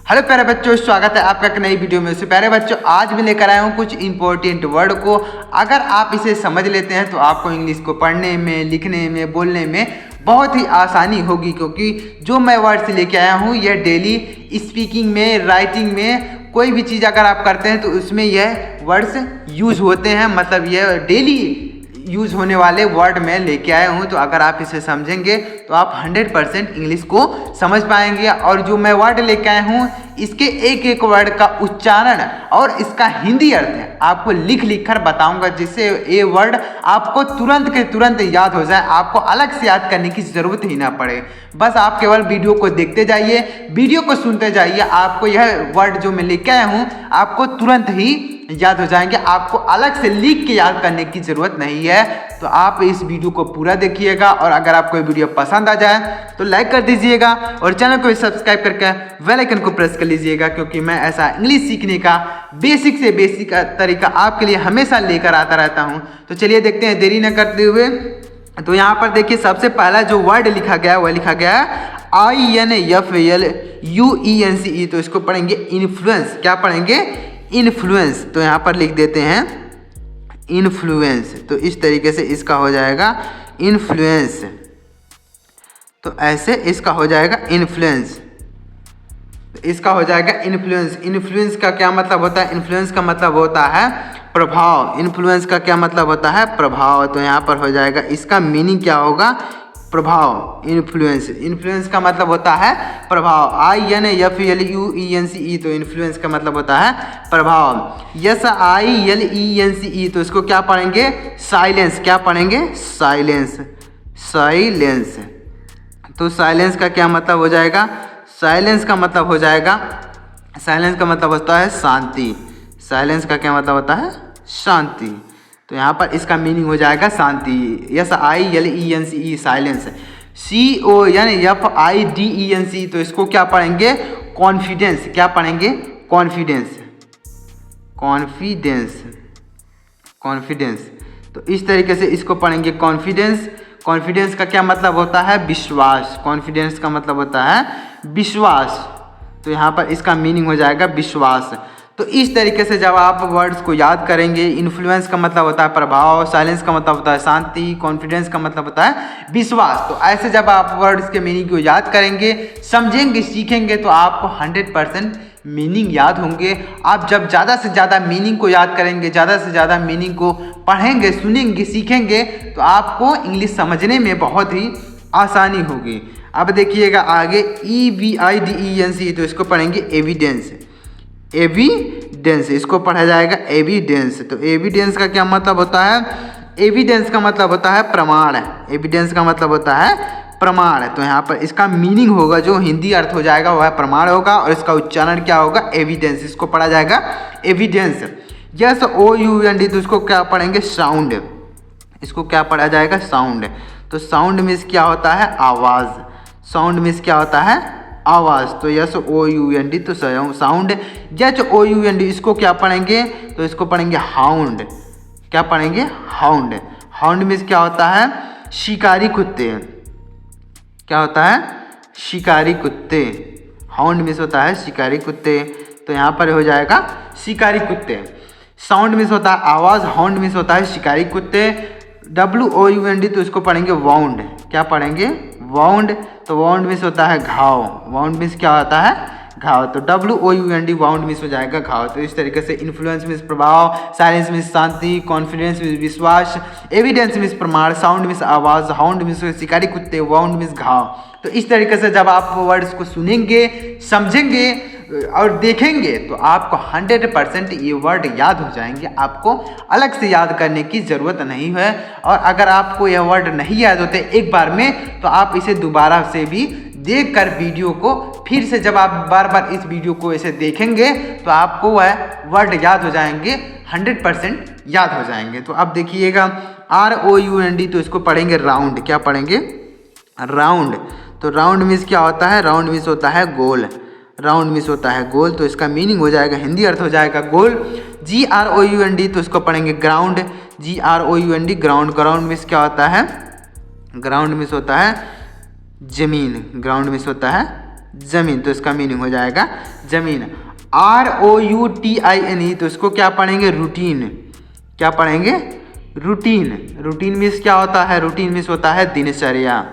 Hello प्यारे बच्चों, स्वागत है आपका एक नई वीडियो में। प्यारे बच्चों, आज मैं लेकर आया हूँ कुछ इंपॉर्टेंट वर्ड को। अगर आप इसे समझ लेते हैं तो आपको इंग्लिश को पढ़ने में, लिखने में, बोलने में बहुत ही आसानी होगी, क्योंकि जो मैं वर्ड्स लेके आया हूँ यह डेली स्पीकिंग में, राइटिंग में, कोई भी चीज़ अगर आप करते हैं तो उसमें यह वर्ड्स यूज होते हैं। मतलब यह डेली यूज़ होने वाले वर्ड में लेके आया हूँ। तो अगर आप इसे समझेंगे तो आप 100% इंग्लिश को समझ पाएंगे। और जो मैं वर्ड लेके आया हूँ इसके एक एक वर्ड का उच्चारण और इसका हिंदी अर्थ आपको लिख लिख कर बताऊंगा, जिससे ये वर्ड आपको तुरंत के तुरंत याद हो जाए, आपको अलग से याद करने की ज़रूरत ही ना पड़े। बस आप केवल वीडियो को देखते जाइए, वीडियो को सुनते जाइए, आपको यह वर्ड जो मैं लेके आया हूँ आपको तुरंत ही याद हो जाएंगे। आपको अलग से लिख के याद करने की ज़रूरत नहीं है। तो आप इस वीडियो को पूरा देखिएगा, और अगर आपको ये वीडियो पसंद आ जाए तो लाइक कर दीजिएगा और चैनल को सब्सक्राइब करके बेल आइकन को प्रेस कर लीजिएगा, क्योंकि मैं ऐसा इंग्लिश सीखने का बेसिक से बेसिक तरीका आपके लिए हमेशा लेकर आता रहता हूँ। तो चलिए देखते हैं, देरी न करते हुए। तो यहाँ पर देखिए, सबसे पहला जो वर्ड लिखा गया वह लिखा गया INFLUENCE। तो इसको पढ़ेंगे इन्फ्लुएंस। क्या पढ़ेंगे? इन्फ्लुएंस। तो यहाँ पर लिख देते हैं इन्फ्लुएंस। तो इस तरीके से इसका हो जाएगा इन्फ्लुएंस। तो ऐसे इसका हो जाएगा इन्फ्लुएंस। इसका हो जाएगा इन्फ्लुएंस। इन्फ्लुएंस का क्या मतलब होता है? इन्फ्लुएंस का मतलब होता है प्रभाव। इन्फ्लुएंस का क्या मतलब होता है? प्रभाव। तो यहाँ पर हो जाएगा, इसका मीनिंग क्या होगा? प्रभाव। इन्फ्लुएंस, इन्फ्लुएंस का मतलब होता है प्रभाव। INFLUENCE। तो इन्फ्लुएंस का मतलब होता है प्रभाव। SILENCE। तो इसको क्या पढ़ेंगे? साइलेंस। क्या पढ़ेंगे? साइलेंस। साइलेंस। तो साइलेंस का क्या मतलब हो जाएगा? साइलेंस का मतलब हो जाएगा, साइलेंस का मतलब होता है शांति। साइलेंस का क्या मतलब होता है? शांति। तो यहाँ पर इसका मीनिंग हो जाएगा शांति। SILENCE, silence. CONFIDENCE। तो इसको क्या पढ़ेंगे? कॉन्फिडेंस। क्या पढ़ेंगे? कॉन्फिडेंस। कॉन्फिडेंस। कॉन्फिडेंस। तो इस तरीके से इसको पढ़ेंगे कॉन्फिडेंस। कॉन्फिडेंस का क्या मतलब होता है? विश्वास। कॉन्फिडेंस का मतलब होता है विश्वास। तो यहाँ पर इसका मीनिंग हो जाएगा विश्वास। तो इस तरीके से जब आप वर्ड्स को याद करेंगे, इन्फ्लुएंस का मतलब होता है प्रभाव, साइलेंस का मतलब होता है शांति, कॉन्फिडेंस का मतलब होता है विश्वास। तो ऐसे जब आप वर्ड्स के मीनिंग को याद करेंगे, समझेंगे, सीखेंगे, तो आपको 100% मीनिंग याद होंगे। आप जब ज़्यादा से ज़्यादा मीनिंग को याद करेंगे, ज़्यादा से ज़्यादा मीनिंग को पढ़ेंगे, सुनेंगे, सीखेंगे, तो आपको इंग्लिश समझने में बहुत ही आसानी होगी। अब देखिएगा आगे, EVIDENCE। तो इसको पढ़ेंगे एविडेंस। एविडेंस, इसको पढ़ा जाएगा एविडेंस। तो एविडेंस का क्या मतलब होता है? एविडेंस का मतलब होता है प्रमाण। एविडेंस का मतलब होता है प्रमाण। तो यहाँ पर इसका मीनिंग होगा, जो हिंदी अर्थ हो जाएगा वह प्रमाण होगा, और इसका उच्चारण क्या होगा? एविडेंस। इसको पढ़ा जाएगा एविडेंस। SOUND। तो इसको क्या पढ़ेंगे? साउंड। इसको क्या पढ़ा जाएगा? साउंड। तो साउंड मीन्स क्या होता है? आवाज़। साउंड मीन्स क्या होता है? आवाज़। तो SOUND। तो साउंड। HOUND। इसको क्या पढ़ेंगे? तो इसको पढ़ेंगे हाउंड। क्या पढ़ेंगे? हाउंड। हाउंड मीन्स क्या होता है? शिकारी कुत्ते। क्या होता है? शिकारी कुत्ते। हाउंड मीन्स होता है शिकारी कुत्ते। तो यहाँ पर हो जाएगा शिकारी कुत्ते। साउंड मीन्स होता है आवाज़, हाउंड मीन्स होता है शिकारी कुत्ते। WOUND। तो इसको पढ़ेंगे वाउंड। क्या पढ़ेंगे? वाउंड। तो वाउंड मीन्स होता है घाव। वाउंड मीन्स क्या होता है? घाव। तो WOUND, वाउंड मीन्स हो जाएगा घाव। तो इस तरीके से इन्फ्लुएंस मीन्स प्रभाव, साइलेंस मीन्स शांति, कॉन्फिडेंस मीन्स विश्वास, एविडेंस मीन्स प्रमाण, साउंड मीन्स आवाज़, हाउंड मीन्स शिकारी कुत्ते, वाउंड मीन्स घाव। तो इस तरीके से जब आप वर्ड्स को सुनेंगे, समझेंगे और देखेंगे, तो आपको 100% ये वर्ड याद हो जाएंगे। आपको अलग से याद करने की ज़रूरत नहीं है। और अगर आपको यह वर्ड नहीं याद होते एक बार में, तो आप इसे दोबारा से भी देख कर वीडियो को फिर से, जब आप बार बार इस वीडियो को ऐसे देखेंगे, तो आपको वह वर्ड याद हो जाएंगे, 100% याद हो जाएंगे। तो अब देखिएगा ROUND। तो इसको पढ़ेंगे राउंड। क्या पढ़ेंगे? राउंड। तो राउंड मीन्स क्या होता है? राउंड मीन्स होता है गोल। राउंड मीन्स होता है गोल। तो इसका मीनिंग हो जाएगा, हिंदी अर्थ हो जाएगा गोल। GROUND। तो इसको पढ़ेंगे ground. GROUND, ground. Ground means क्या होता है? ग्राउंड मीन्स होता है जमीन। ग्राउंड मीन्स होता है जमीन, तो इसका मीनिंग हो जाएगा जमीन। ROUTINE, तो इसको क्या पढ़ेंगे? रूटीन। क्या पढ़ेंगे? रूटीन। रूटीन मीन्स क्या होता है? रूटीन मीन्स होता है दिनचर्या।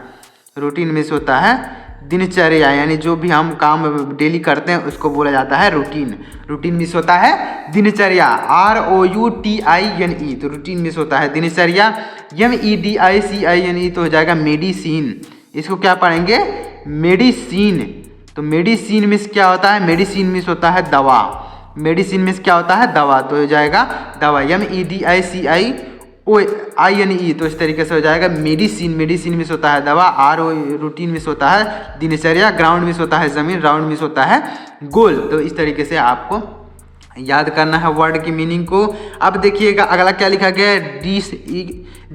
रूटीन मीन्स होता है दिनचर्या, यानी जो भी हम काम डेली करते हैं उसको बोला जाता है रूटीन। रूटीन मीन्स होता है दिनचर्या। ROUTINE, तो रूटीन मीन्स होता है दिनचर्या। MEDICINE, तो हो जाएगा मेडिसिन। इसको क्या पढ़ेंगे? मेडिसिन। तो मेडिसिन मीन्स क्या होता है? मेडिसिन मीन्स होता है दवा। मेडिसिन मीन्स क्या होता है? दवा, तो हो जाएगा दवा। MEDICIONE, तो इस तरीके से हो जाएगा मेडिसिन। मेडिसिन मीन्स होता है दवा। रूटीन मीन्स होता है दिनचर्या। ग्राउंड मीन्स होता है जमीन। राउंड मीन्स होता है गोल। तो इस तरीके से आपको याद करना है वर्ड की मीनिंग को। अब देखिएगा अगला क्या लिखा गया है?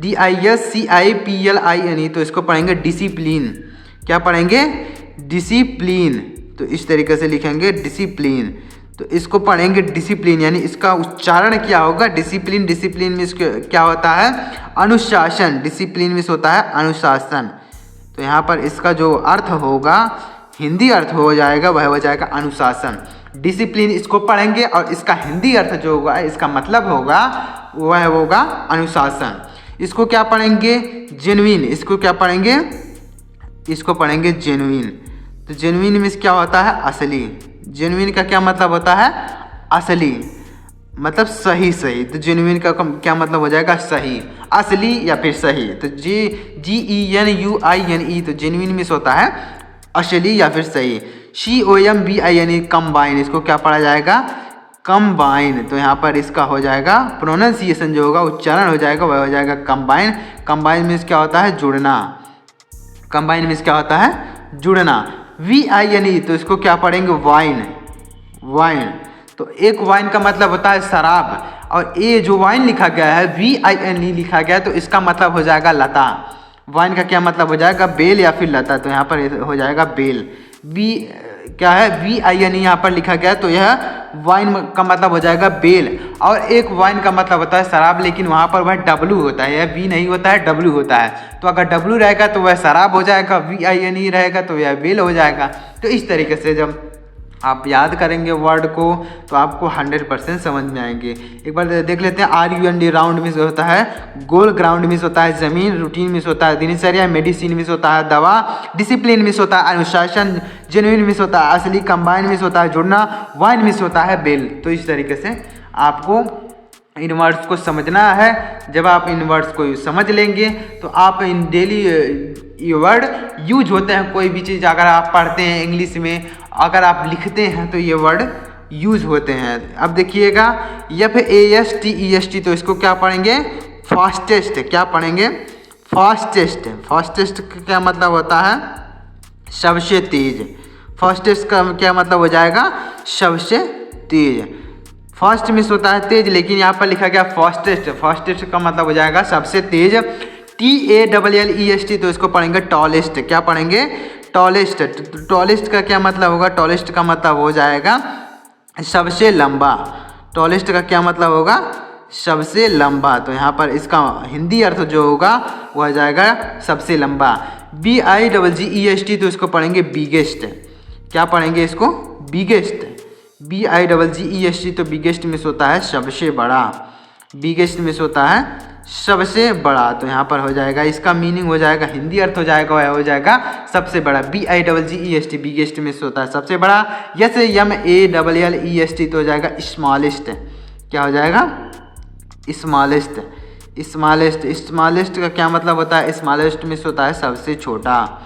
DISCIPLINE, तो इसको पढ़ेंगे डिसिप्लिन। क्या पढ़ेंगे? डिसिप्लिन। तो इस तरीके से लिखेंगे डिसिप्लिन। तो इसको पढ़ेंगे डिसिप्लिन, यानी इसका उच्चारण क्या होगा? डिसिप्लिन। डिसिप्लिन मीन्स क्या होता है? अनुशासन। डिसिप्लिन मीन्स होता है अनुशासन। तो यहाँ पर इसका जो अर्थ होगा, हिंदी अर्थ हो जाएगा, वह हो जाएगा अनुशासन। डिसिप्लिन इसको पढ़ेंगे और इसका हिंदी अर्थ जो होगा, इसका मतलब होगा, वह होगा अनुशासन। इसको क्या पढ़ेंगे? जेन्युइन। इसको क्या पढ़ेंगे? इसको पढ़ेंगे जेन्युइन। तो जेन्युइन मीन्स क्या होता है? असली। जेन्युइन का क्या मतलब होता है? असली, मतलब सही। सही, तो जेन्युइन का क्या मतलब हो जाएगा? सही, असली या फिर सही। तो GENUINE, तो जेन्युइन मीन्स होता है असली या फिर सही। COMBINE, combine. इसको क्या पढ़ा जाएगा? कंबाइन। तो यहाँ पर इसका हो जाएगा प्रोनाउंसिएशन जो होगा, उच्चारण हो जाएगा, वह हो जाएगा कंबाइन। कंबाइन मीन्स क्या होता है? जुड़ना। कंबाइन मीन्स क्या होता है? जुड़ना। VINE, तो इसको क्या पढ़ेंगे? वाइन। वाइन, तो एक वाइन का मतलब होता है शराब, और ये जो वाइन लिखा गया है VINE लिखा गया है, तो इसका मतलब हो जाएगा लता। वाइन का क्या मतलब हो जाएगा? बेल या फिर लता। तो यहाँ पर हो जाएगा बेल। क्या है? VINE यहाँ पर लिखा गया, तो यह वाइन का मतलब हो जाएगा बेल। और एक वाइन का मतलब होता है शराब, लेकिन वहाँ पर वह W होता है, यह V नहीं होता है, W होता है। तो अगर W रहेगा तो वह शराब हो जाएगा, VINE रहेगा तो यह बेल हो जाएगा। तो इस तरीके से जब आप याद करेंगे वर्ड को तो आपको 100% समझ में आएंगे। एक बार देख लेते हैं। RUND, राउंड मीन्स होता है गोल। ग्राउंड मीन्स होता है जमीन। रूटीन मीन्स होता है दिनचर्या। मेडिसिन मीन्स होता है दवा। डिसिप्लिन मीन्स होता है अनुशासन। जेन्युइन मीन्स होता है असली। कंबाइन मीन्स होता है जुड़ना। वाइन मीन्स होता है बेल। तो इस तरीके से आपको इन वर्ड्स को समझना है। जब आप इन वर्ड्स को समझ लेंगे तो आप इन डेली ये वर्ड यूज होते हैं। कोई भी चीज़ अगर आप पढ़ते हैं इंग्लिश में, अगर आप लिखते हैं तो ये वर्ड यूज होते हैं। अब देखिएगा FASTEST, तो इसको क्या पढ़ेंगे? फास्टेस्ट। क्या पढ़ेंगे? फास्टेस्ट। फास्टेस्ट का क्या मतलब होता है? सबसे तेज। फास्टेस्ट का क्या मतलब हो जाएगा? सबसे तेज। फास्ट मीन्स होता है तेज, लेकिन यहाँ पर लिखा गया फास्टेस्ट। फास्टेस्ट का मतलब हो जाएगा सबसे तेज। TALLEST, तो इसको पढ़ेंगे टॉलेस्ट। क्या पढ़ेंगे? टॉलेस्ट। टॉलेस्ट का क्या मतलब होगा? टॉलेस्ट का मतलब हो जाएगा सबसे लंबा। टॉलेस्ट का क्या मतलब होगा? सबसे लंबा। तो यहाँ पर इसका हिंदी अर्थ जो होगा वह हो जाएगा सबसे लंबा। BIGGEST, तो इसको पढ़ेंगे बिगेस्ट। क्या पढ़ेंगे इसको? बिगेस्ट। BIGGEST, तो बिगेस्ट मीन्स होता है सबसे बड़ा। बिगेस्ट मीन्स होता है सबसे बड़ा। तो यहाँ पर हो जाएगा इसका मीनिंग हो जाएगा, हिंदी अर्थ हो जाएगा, वह हो जाएगा सबसे बड़ा। BIGGEST, बिगेस्ट मीन्स होता है सबसे बड़ा। SMALLEST, तो हो जाएगा स्मॉलेस्ट। क्या हो जाएगा? स्मॉलेस्ट। स्मॉलेस्ट। स्मॉलेस्ट का क्या मतलब होता है? स्मॉलेस्ट मीन्स होता है सबसे छोटा।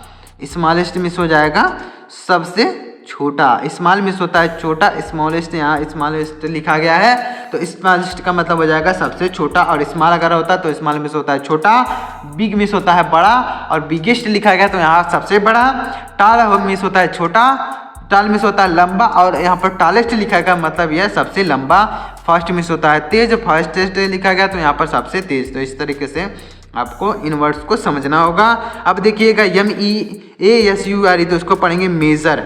स्मॉलेस्ट मीन्स हो जाएगा सबसे छोटा। स्मॉल मीन्स होता है छोटा। स्मॉलेस्ट, यहाँ स्मॉलेस्ट लिखा गया है, तो स्मॉलेस्ट का मतलब हो जाएगा सबसे छोटा। और स्मॉल अगर होता तो स्मॉल मीन्स होता है छोटा। बिग मीन्स होता है बड़ा, और बिगेस्ट लिखा गया तो यहाँ सबसे बड़ा। टाल मीन्स होता है छोटा। टाल मीन्स होता है लंबा, और यहाँ पर टालेस्ट लिखा गया मतलब यह सबसे लंबा। फास्ट मीन्स होता है तेज। फास्टेस्ट लिखा गया तो यहाँ पर सबसे तेज। तो इस तरीके से आपको इन वर्ड्स को समझना होगा। अब देखिएगा MEASURE, तो इसको पढ़ेंगे मेजर।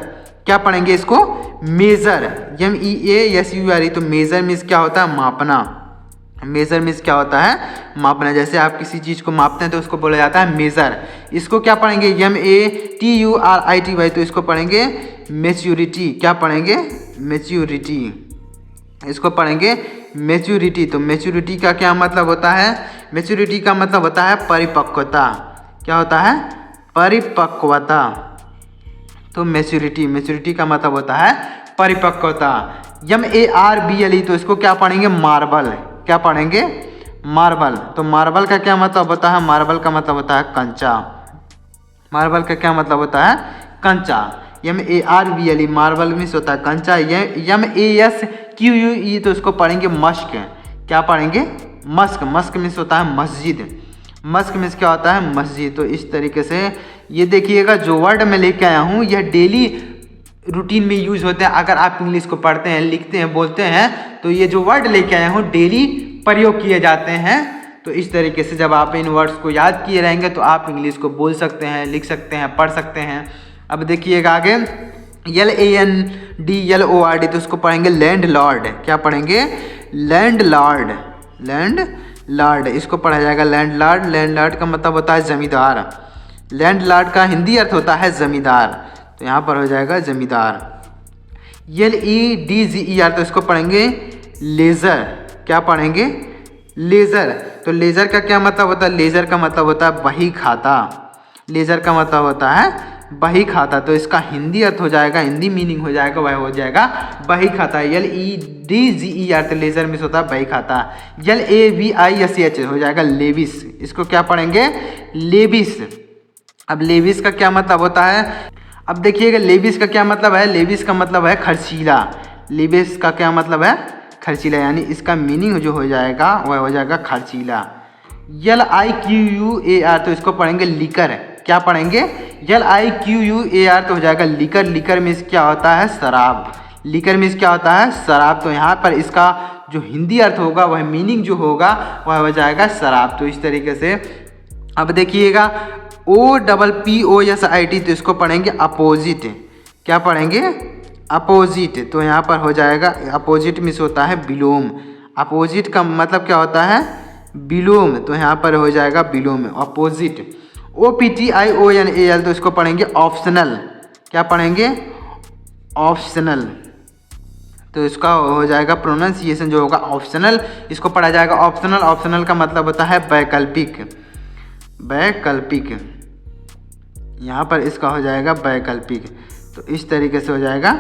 क्या पढ़ेंगे इसको? मेजर। MEASURE, तो मेजर मीन्स क्या होता है? मापना। मेजर मीन्स क्या होता है, मापना। जैसे आप किसी चीज़ को मापते हैं तो उसको बोला जाता है मेजर। इसको क्या पढ़ेंगे, MATURITY, तो इसको पढ़ेंगे मैच्योरिटी। क्या पढ़ेंगे, मैच्योरिटी। इसको पढ़ेंगे मैच्योरिटी। तो मैच्योरिटी का क्या मतलब होता है, मैच्योरिटी का मतलब होता है परिपक्वता। क्या होता है, परिपक्वता। तो मैच्योरिटी का मतलब होता है परिपक्वता। MARBLE, तो इसको क्या पढ़ेंगे, मार्बल। क्या पढ़ेंगे, मार्बल। तो मार्बल का क्या मतलब होता है, मार्बल का मतलब होता है कंचा। मार्बल का क्या मतलब होता है, कंचा। MARBLE, मार्बल मीन्स होता है कंचा। MASQUE, तो इसको पढ़ेंगे मस्क। क्या पढ़ेंगे, मस्क। मस्क मीन्स होता है मस्जिद। मस्क मीन्स क्या होता है, मस्जिद। तो इस तरीके से ये देखिएगा, जो वर्ड मैं लेके आया हूँ यह डेली रूटीन में यूज होते हैं। अगर आप इंग्लिश को पढ़ते हैं, लिखते हैं, बोलते हैं, तो ये जो वर्ड लेके आया हूँ डेली प्रयोग किए जाते हैं। तो इस तरीके से जब आप इन वर्ड्स को याद किए रहेंगे तो आप इंग्लिश को बोल सकते हैं, लिख सकते हैं, पढ़ सकते हैं। अब देखिएगा आगे, LANDLORD, तो उसको पढ़ेंगे लैंड लॉर्ड। क्या पढ़ेंगे, लैंड लॉर्ड। लैंड लॉर्ड, इसको पढ़ा जाएगा लैंड लॉर्ड। लैंड लॉर्ड का मतलब होता है जमींदार। लैंड लॉर्ड का हिंदी अर्थ होता है जमींदार। तो यहाँ पर हो जाएगा जमींदार। LEDGER, तो इसको पढ़ेंगे लेज़र। क्या पढ़ेंगे, लेज़र। तो लेज़र का क्या मतलब होता है, लेज़र का मतलब होता है बही खाता। लेज़र का मतलब होता है बही खाता। तो इसका हिंदी अर्थ हो जाएगा, हिंदी मीनिंग हो जाएगा, वह हो जाएगा बही खाता। LEDGER, तो लेज़र मीन्स होता है बही खाता। LAVISH हो जाएगा लेविस। इसको क्या पढ़ेंगे, लेविस। अब लेविस का क्या मतलब होता है, अब देखिएगा लेविस का क्या मतलब है, लेविस का मतलब है खर्चीला। लेविस का क्या मतलब है, खर्चीला, यानी इसका मीनिंग जो हो जाएगा वह हो जाएगा खर्चीला। LIQUAR, तो इसको पढ़ेंगे लिकर। क्या पढ़ेंगे, LIQUAR, तो हो जाएगा लिकर। लिकर मीन्स क्या होता है, शराब। लिकर मीन्स क्या होता है, शराब। तो यहाँ पर इसका जो हिंदी अर्थ होगा, वह मीनिंग जो होगा वह हो जाएगा शराब। तो इस तरीके से अब देखिएगा OPPOSIT, तो इसको पढ़ेंगे अपोजिट। क्या पढ़ेंगे, अपोजिट। तो यहाँ पर हो जाएगा अपोजिट मीन्स होता है विलोम। अपोजिट का मतलब क्या होता है, विलोम। तो यहाँ पर हो जाएगा विलोम, अपोजिट। OPTIONAL, तो इसको पढ़ेंगे ऑप्शनल। क्या पढ़ेंगे, ऑप्शनल। तो इसका हो जाएगा प्रोनाउंसिएशन जो होगा ऑप्शनल, इसको पढ़ा जाएगा ऑप्शनल। ऑप्शनल का मतलब होता है वैकल्पिक। वैकल्पिक, यहाँ पर इसका हो जाएगा वैकल्पिक। तो इस तरीके से हो जाएगा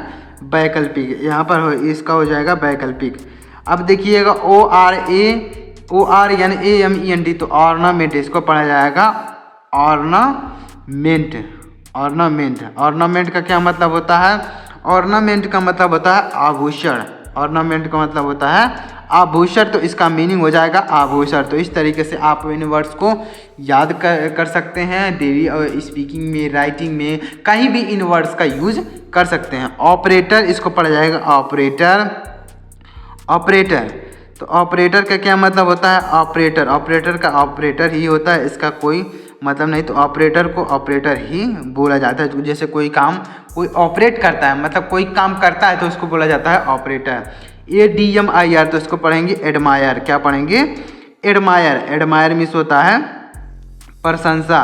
वैकल्पिक, यहाँ पर इसका हो जाएगा वैकल्पिक। अब देखिएगा ORNAMENT, तो ऑर्नामेंट। इसको पढ़ा जाएगा ऑर्नामेंट। ऑर्नामेंट। ऑर्नामेंट का क्या मतलब होता है, ऑर्नामेंट का मतलब होता है आभूषण। ऑर्नामेंट का मतलब होता है आभूषण। तो इसका मीनिंग हो जाएगा आभूषण। तो इस तरीके से आप इन वर्ड्स को याद कर सकते हैं। डेली और स्पीकिंग में, राइटिंग में, कहीं भी इन वर्ड्स का यूज कर सकते हैं। ऑपरेटर, इसको पढ़ा जाएगा ऑपरेटर। ऑपरेटर, तो ऑपरेटर का क्या मतलब होता है, ऑपरेटर। ऑपरेटर का ऑपरेटर ही होता है, इसका कोई मतलब नहीं। तो ऑपरेटर को ऑपरेटर ही बोला जाता है। जैसे कोई काम कोई ऑपरेट करता है, मतलब कोई काम करता है, तो उसको बोला जाता है ऑपरेटर। ADMIR, तो इसको पढ़ेंगे एडमायर। क्या पढ़ेंगे, एडमायर। एडमायर मीन्स होता है प्रशंसा।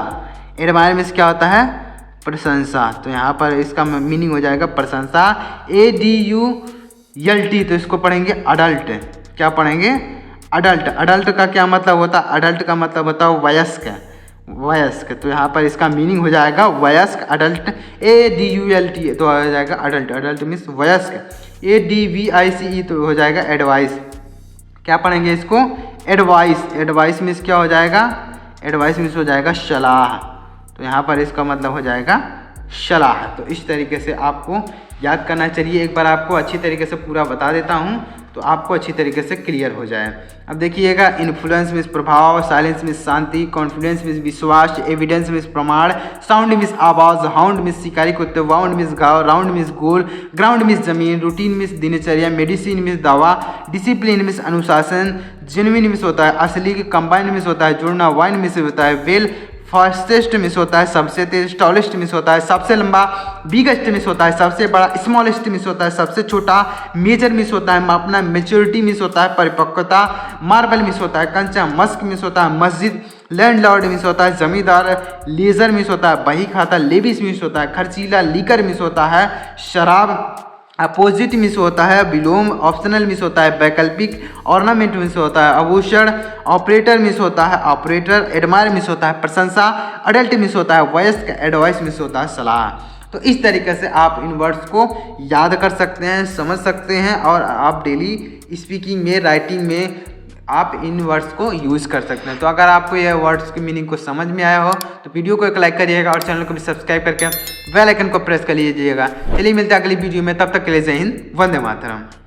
एडमायर मीन्स क्या होता है, प्रशंसा। तो यहाँ पर इसका मीनिंग हो जाएगा प्रशंसा। ADULT, तो इसको पढ़ेंगे अडल्ट। क्या पढ़ेंगे, अडल्ट। अडल्ट का क्या मतलब होता है, अडल्ट का मतलब होता है वयस्क। वयस्क, तो यहाँ पर इसका मीनिंग हो जाएगा वयस्क, अडल्ट। ADULT, तो हो जाएगा अडल्ट। अडल्ट मीन्स वयस्क। ADVICE, तो हो जाएगा एडवाइस। क्या पढ़ेंगे इसको, एडवाइस। एडवाइस मीन्स क्या हो जाएगा, एडवाइस मीन्स हो जाएगा सलाह। तो यहाँ पर इसका मतलब हो जाएगा सलाह। तो इस तरीके से आपको याद करना चाहिए। एक बार आपको अच्छी तरीके से पूरा बता देता हूँ तो आपको अच्छी तरीके से क्लियर हो जाए। अब देखिएगा, इन्फ्लुएंस मीन्स प्रभाव, साइलेंस मीन्स शांति, कॉन्फिडेंस मीन्स विश्वास, एविडेंस मीन्स प्रमाण, साउंड मीन्स आवाज़, हाउंड मीन्स शिकारी कुत्ते, वाउंड मीन्स गाँव, राउंड मीन्स गोल, ग्राउंड मीन्स जमीन, रूटीन मीन्स दिनचर्या, मेडिसिन मीन्स दवा, डिसिप्लिन मीन्स अनुशासन, जेन्युइन मीन्स होता है असली, कंबाइन मीन्स होता है जुड़ना, वाइन मीन्स होता है वेल, फास्टेस्ट मिस होता है सबसे तेज, टॉलेस्ट मिस होता है सबसे लंबा, बिगेस्ट मिस होता है सबसे बड़ा, स्मॉलेस्ट मिस होता है सबसे छोटा, मेजर मिस होता है मापना, मेच्योरिटी मिस होता है परिपक्वता, मार्बल मिस होता है कंचा, मस्क मिस होता है मस्जिद, लैंडलॉर्ड मिस होता है जमींदार, लेजर मिस होता है बही खाता, लेविस मिस होता है खर्चीला, लीकर मिस होता है शराब, अपोजिट मिस होता है विलोम, ऑप्शनल मिस होता है वैकल्पिक, ऑर्नामेंट मिस होता है आभूषण, ऑपरेटर मिस होता है ऑपरेटर, एडमायर मिस होता है प्रशंसा, अडल्ट मिस होता है वयस्क, एडवाइस मिस होता है सलाह। तो इस तरीके से आप इन वर्ड्स को याद कर सकते हैं, समझ सकते हैं और आप डेली स्पीकिंग में, राइटिंग में आप इन वर्ड्स को यूज़ कर सकते हैं। तो अगर आपको यह वर्ड्स की मीनिंग को समझ में आया हो तो वीडियो को एक लाइक करिएगा और चैनल को भी सब्सक्राइब करके बेल आइकन को प्रेस कर लीजिएगा। चलिए मिलते हैं अगली वीडियो में, तब तक के लिए जय हिंद, वंदे मातरम।